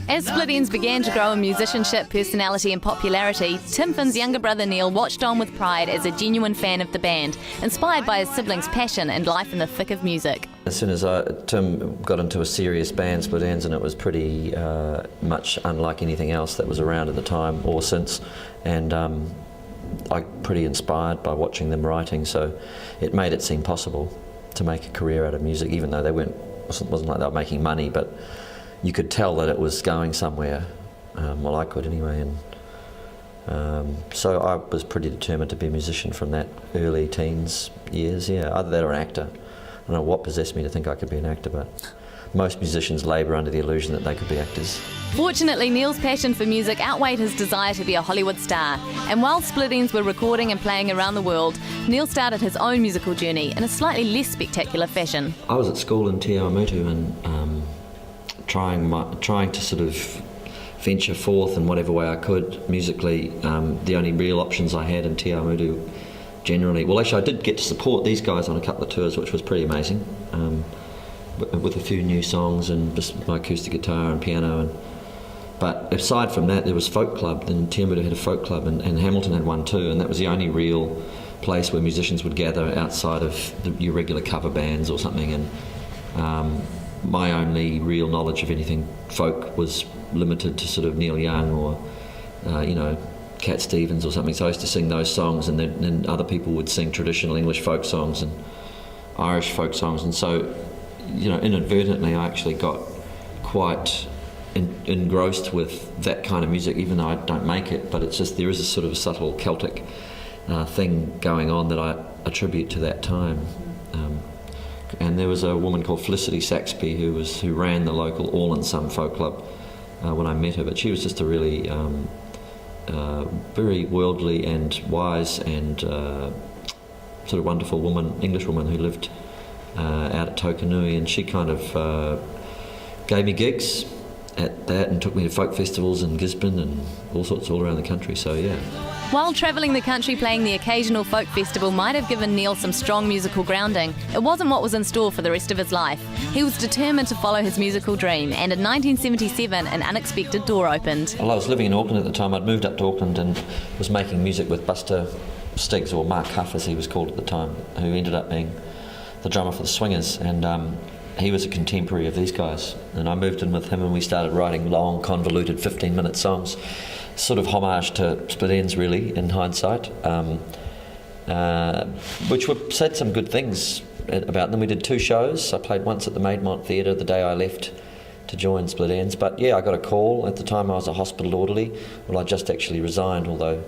As Split Enz began to grow in musicianship, personality and popularity, Tim Finn's younger brother Neil watched on with pride as a genuine fan of the band, inspired by his siblings' passion and life in the thick of music. As soon as Tim got into a serious band, Split Enz, and it was pretty much unlike anything else that was around at the time or since, and I pretty inspired by watching them writing, so it made it seem possible to make a career out of music, even though wasn't like they were making money, but you could tell that it was going somewhere. Well, I could anyway, and so I was pretty determined to be a musician from that early teens years. Yeah, either that or an actor. I don't know what possessed me to think I could be an actor, but most musicians labour under the illusion that they could be actors. Fortunately, Neil's passion for music outweighed his desire to be a Hollywood star, and while Split Enz were recording and playing around the world, Neil started his own musical journey in a slightly less spectacular fashion. I was at school in Te Awamutu and trying to sort of venture forth in whatever way I could musically. The only real options I had in Te Awamutu generally, well actually I did get to support these guys on a couple of tours, which was pretty amazing, with a few new songs and just my acoustic guitar and piano. But aside from that, there was folk club, and Te Awamutu had a folk club, and Hamilton had one too, and that was the only real place where musicians would gather outside of your regular cover bands or something. And my only real knowledge of anything folk was limited to sort of Neil Young or Cat Stevens or something. So I used to sing those songs, and then other people would sing traditional English folk songs and Irish folk songs. And so, inadvertently I actually got quite engrossed with that kind of music, even though I don't make it, but it's just there is a sort of subtle Celtic thing going on that I attribute to that time. And there was a woman called Felicity Saxby who ran the local All in Some folk club when I met her, but she was just a really very worldly and wise and sort of wonderful woman, English woman who lived out at Tokanui, and she kind of gave me gigs at that and took me to folk festivals in Gisborne and all around the country, so yeah. While travelling the country playing the occasional folk festival might have given Neil some strong musical grounding, it wasn't what was in store for the rest of his life. He was determined to follow his musical dream, and in 1977 an unexpected door opened. Well, I was living in Auckland at the time. I'd moved up to Auckland and was making music with Buster Stiggs, or Mark Huff as he was called at the time, who ended up being the drummer for the Swingers, and he was a contemporary of these guys, and I moved in with him and we started writing long, convoluted 15-minute songs, sort of homage to Split Enz really, in hindsight, which said some good things about them. We did 2 shows. I played once at the Maidmont Theatre the day I left to join Split Enz, but yeah, I got a call. At the time I was a hospital orderly. Well, I just actually resigned, although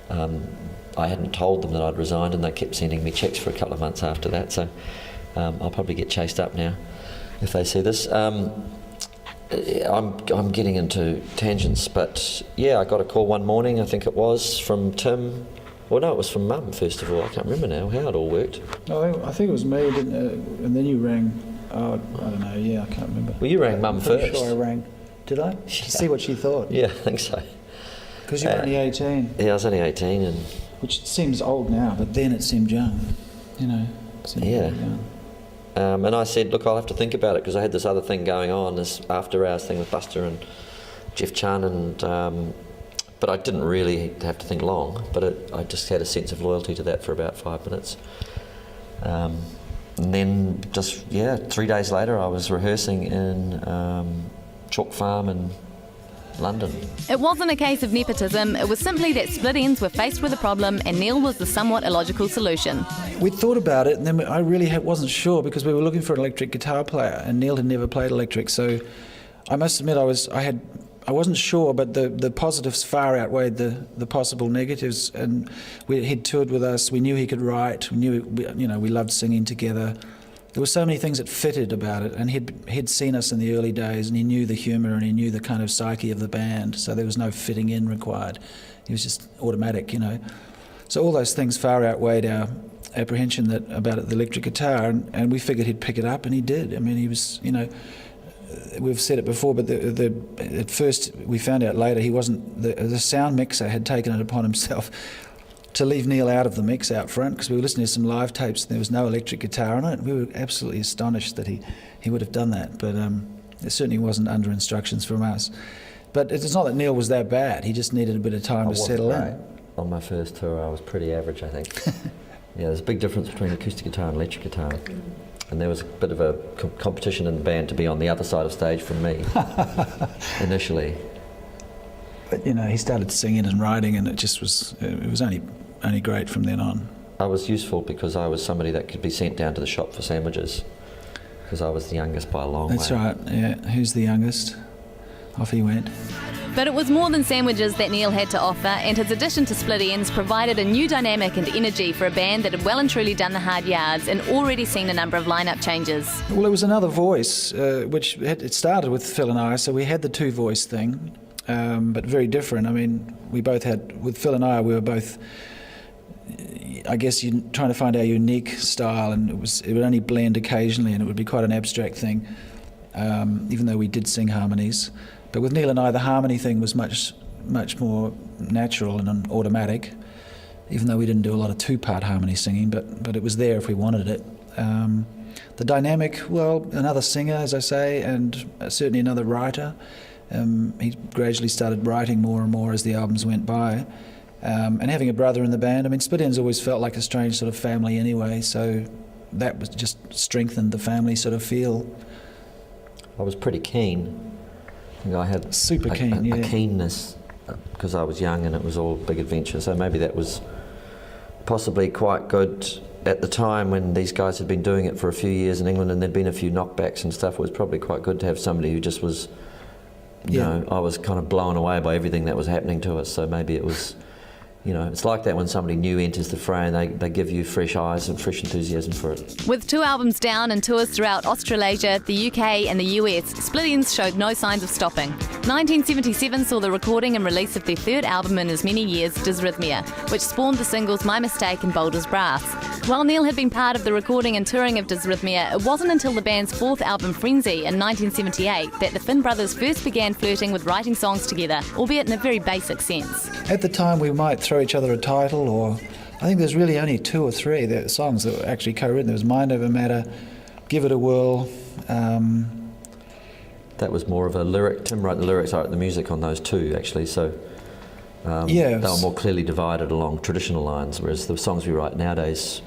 I hadn't told them that I'd resigned, and they kept sending me cheques for a couple of months after that, so I'll probably get chased up now if they see this. I'm getting into tangents, but yeah, I got a call one morning, I think it was, from Tim. Well, no, it was from Mum, first of all. I can't remember now how it all worked. I think it was me, and then you rang. I don't know, yeah, I can't remember. Well, you rang Mum first. I'm sure I rang. Did I? To see what she thought. Yeah, I think so. Because you were only 18. Yeah, I was only 18. Which seems old now, but then it seemed young, Yeah. Young. And I said, look, I'll have to think about it, because I had this other thing going on, this after hours thing with Buster and Jeff Chan, and but I didn't really have to think long, but I just had a sense of loyalty to that for about 5 minutes. And then just, 3 days later I was rehearsing in Chalk Farm in London. It wasn't a case of nepotism, it was simply that Split Enz were faced with a problem and Neil was the somewhat illogical solution. We'd thought about it, and then I really wasn't sure, because we were looking for an electric guitar player, and Neil had never played electric, so I must admit I wasn't sure, but the positives far outweighed the possible negatives, and he'd toured with us, we knew he could write, we knew we loved singing together. There were so many things that fitted about it, and he'd seen us in the early days, and he knew the humour and he knew the kind of psyche of the band, so there was no fitting in required. He was just automatic, So all those things far outweighed our apprehension about the electric guitar, and we figured he'd pick it up, and he did. I mean, he was, we've said it before, but at first we found out later he wasn't, the sound mixer had taken it upon himself to leave Neil out of the mix out front, because we were listening to some live tapes and there was no electric guitar on it. We were absolutely astonished that he would have done that, but it certainly wasn't under instructions from us. But it's not that Neil was that bad, he just needed a bit of time to settle in. On my first tour I was pretty average, I think. Yeah, there's a big difference between acoustic guitar and electric guitar. And there was a bit of a competition in the band to be on the other side of stage from me, initially. But he started singing and writing, and it was only great from then on. I was useful because I was somebody that could be sent down to the shop for sandwiches, because I was the youngest by a long way. That's right, yeah. Who's the youngest? Off he went. But it was more than sandwiches that Neil had to offer, and his addition to Split Enz provided a new dynamic and energy for a band that had well and truly done the hard yards and already seen a number of lineup changes. Well, it was another voice, it started with Phil and I, so we had the two-voice thing, but very different. I mean, with Phil and I, we were both, I guess, trying to find our unique style, and it would only blend occasionally, and it would be quite an abstract thing, even though we did sing harmonies. But with Neil and I, the harmony thing was much more natural and automatic, even though we didn't do a lot of two-part harmony singing, but it was there if we wanted it. The dynamic, well, another singer, as I say, and certainly another writer. He gradually started writing more and more as the albums went by. And having a brother in the band, I mean, Split Enz always felt like a strange sort of family anyway, so that was just strengthened the family sort of feel. I was pretty keen. I had super keen, a keenness because I was young and it was all big adventure. So maybe that was possibly quite good at the time when these guys had been doing it for a few years in England and there'd been a few knockbacks and stuff. It was probably quite good to have somebody who just was, you know, I was kind of blown away by everything that was happening to us. So maybe it was, it's like that when somebody new enters the fray and they give you fresh eyes and fresh enthusiasm for it. With 2 albums down and tours throughout Australasia, the UK and the US, Split Enz showed no signs of stopping. 1977 saw the recording and release of their 3rd album in as many years, Dysrhythmia, which spawned the singles My Mistake and Boulder's Brass. While Neil had been part of the recording and touring of Dysrhythmia, it wasn't until the band's 4th album, Frenzy, in 1978, that the Finn brothers first began flirting with writing songs together, albeit in a very basic sense. At the time, we might throw each other a title, or I think there's really only 2 or 3 songs that were actually co-written. There was Mind Over Matter, Give It a Whirl. That was more of a lyric. Tim wrote the lyrics, I wrote the music on those 2, actually, so they were more clearly divided along traditional lines, whereas the songs we write nowadays,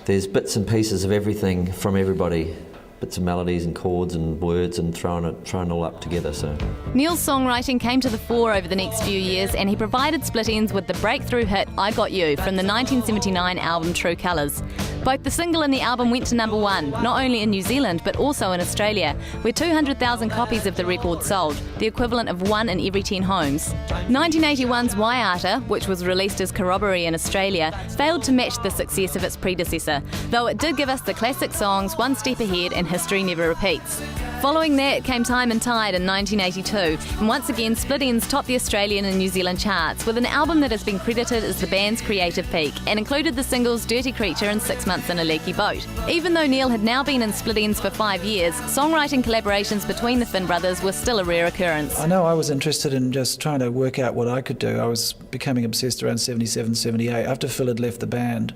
there's bits and pieces of everything from everybody, bits of melodies and chords and words and thrown it all up together. So Neil's songwriting came to the fore over the next few years, and he provided Split Enz with the breakthrough hit I Got You from the 1979 album True Colours. Both the single and the album went to #1, not only in New Zealand but also in Australia, where 200,000 copies of the record sold, the equivalent of 1 in every 10 homes. 1981's Waiata, which was released as Corroboree in Australia, failed to match the success of its predecessor, though it did give us the classic songs One Step Ahead and History Never Repeats. Following that came Time and Tide in 1982, and once again Split Enz topped the Australian and New Zealand charts with an album that has been credited as the band's creative peak and included the singles Dirty Creature and 6 Months in a Leaky Boat. Even though Neil had now been in Split Enz for 5 years, songwriting collaborations between the Finn brothers were still a rare occurrence. I know I was interested in just trying to work out what I could do. I was becoming obsessed around 77, 78, after Phil had left the band.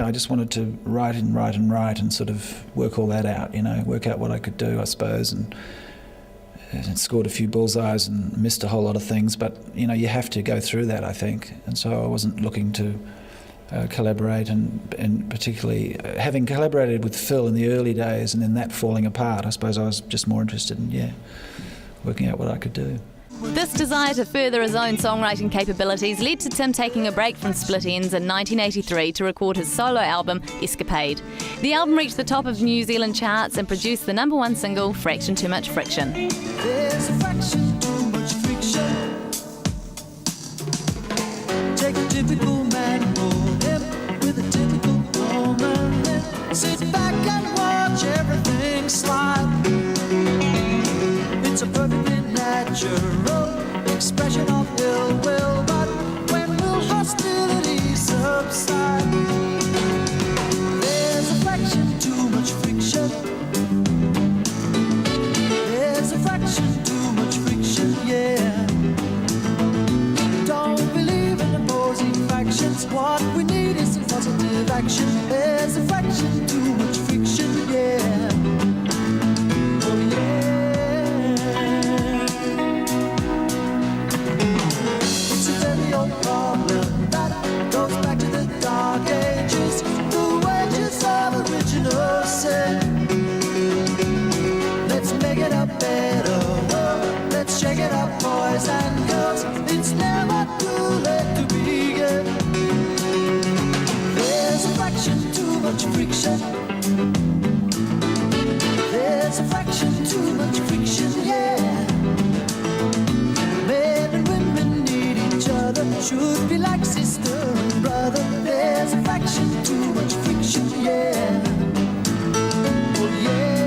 I just wanted to write and sort of work all that out, work out what I could do, I suppose, and scored a few bullseyes and missed a whole lot of things, but, you have to go through that, I think, and so I wasn't looking to collaborate, and particularly having collaborated with Phil in the early days and then that falling apart, I suppose I was just more interested in, working out what I could do. This desire to further his own songwriting capabilities led to Tim taking a break from Split Enz in 1983 to record his solo album, Escapade. The album reached the top of New Zealand charts and produced the #1 single, Fraction Too Much Friction. There's a fraction too much friction. Take a typical man and roll him with a typical woman, then sit back and watch everything slide. It's a perfectly natural expression of ill will, but when will hostility subside? There's a fraction too much friction. There's a fraction too much friction, yeah. Don't believe in the There's a fraction too much friction, yeah. Oh yeah. It's a very old problem that goes back to the dark ages. The wages of original sin. Let's make it a better world. Let's shake it up, boys and girls. It's never too late to begin. There's a fraction too much friction. There's a fraction too much friction, yeah. Men and women need each other. Should be like sister and brother. There's a fraction too much friction, yeah. Oh yeah.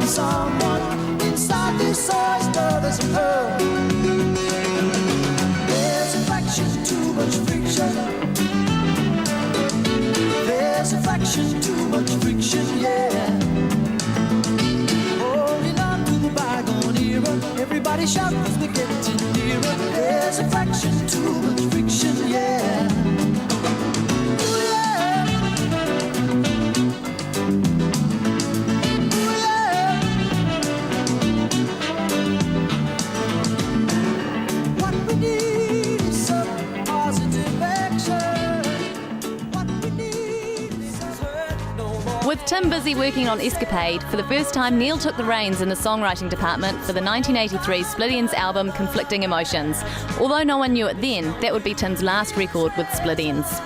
Someone inside this oyster, there's a pearl. There's a fraction too much friction. There's a fraction too much friction, yeah. Holding on to the bygone era. Everybody shout 'cause we're getting nearer. There's a fraction too much friction, yeah. Ooh, yeah. With Tim busy working on Escapade, for the first time Neil took the reins in the songwriting department for the 1983 Split album Conflicting Emotions. Although no one knew it then, that would be Tim's last record with Split Enz.